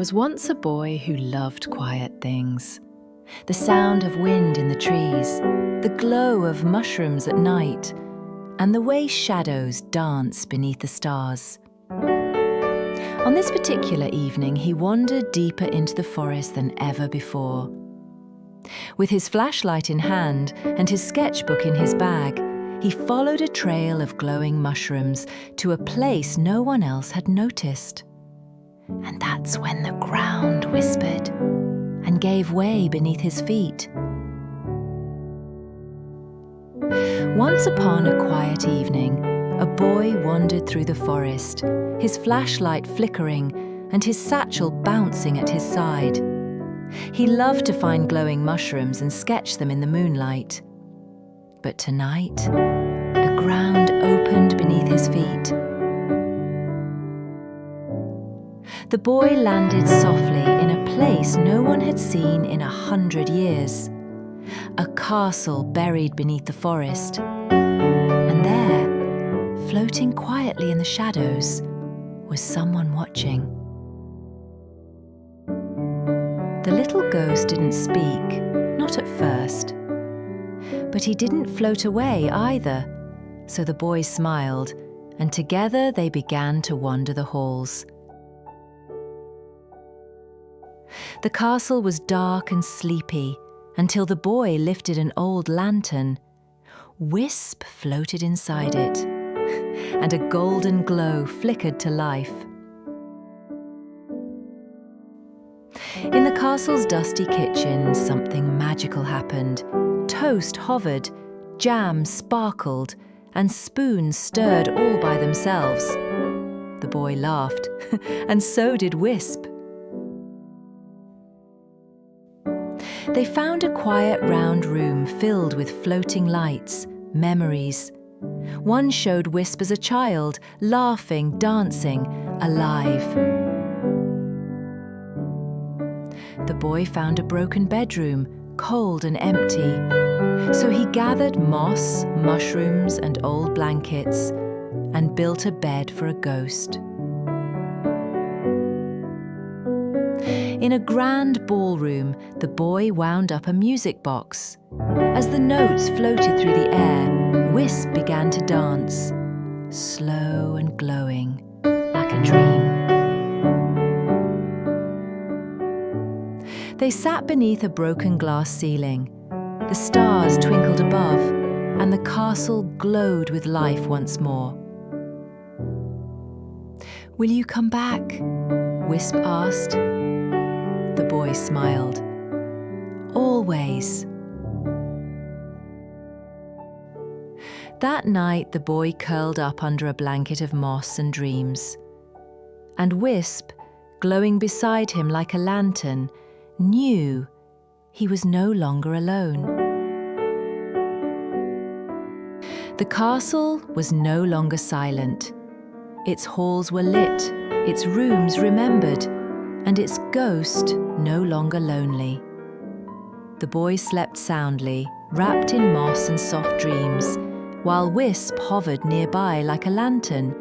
was once a boy who loved quiet things. The sound of wind in the trees, the glow of mushrooms at night, and the way shadows dance beneath the stars. On this particular evening, he wandered deeper into the forest than ever before. With his flashlight in hand and his sketchbook in his bag, he followed a trail of glowing mushrooms to a place no one else had noticed. And that's when the ground whispered and gave way beneath his feet. Once upon a quiet evening, a boy wandered through the forest, his flashlight flickering and his satchel bouncing at his side. He loved to find glowing mushrooms and sketch them in the moonlight. But tonight, the ground opened beneath his feet. The boy landed softly in a place no one had seen in 100 years. A castle buried beneath the forest. And there, floating quietly in the shadows, was someone watching. The little ghost didn't speak, not at first. But he didn't float away either, so the boy smiled, and together they began to wander the halls. The castle was dark and sleepy until the boy lifted an old lantern. Whisp floated inside it, and a golden glow flickered to life. In the castle's dusty kitchen, something magical happened. Toast hovered, jam sparkled, and spoons stirred all by themselves. The boy laughed, and so did Whisp. They found a quiet round room filled with floating lights, memories. One showed Whisp as a child, laughing, dancing, alive. The boy found a broken bedroom, cold and empty. So he gathered moss, mushrooms, and old blankets and built a bed for a ghost. In a grand ballroom, the boy wound up a music box. As the notes floated through the air, Whisp began to dance, slow and glowing, like a dream. They sat beneath a broken glass ceiling. The stars twinkled above, and the castle glowed with life once more. "Will you come back?" Whisp asked. The boy smiled. "Always." That night, the boy curled up under a blanket of moss and dreams. And Whisp, glowing beside him like a lantern, knew he was no longer alone. The castle was no longer silent. Its halls were lit, its rooms remembered, and its ghost no longer lonely. The boy slept soundly, wrapped in moss and soft dreams, while Whisp hovered nearby like a lantern,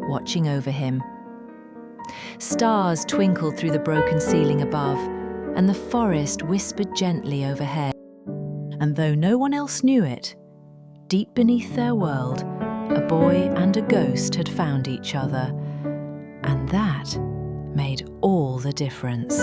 watching over him. Stars twinkled through the broken ceiling above, and the forest whispered gently overhead. And though no one else knew it, deep beneath their world, a boy and a ghost had found each other, and that made all the difference.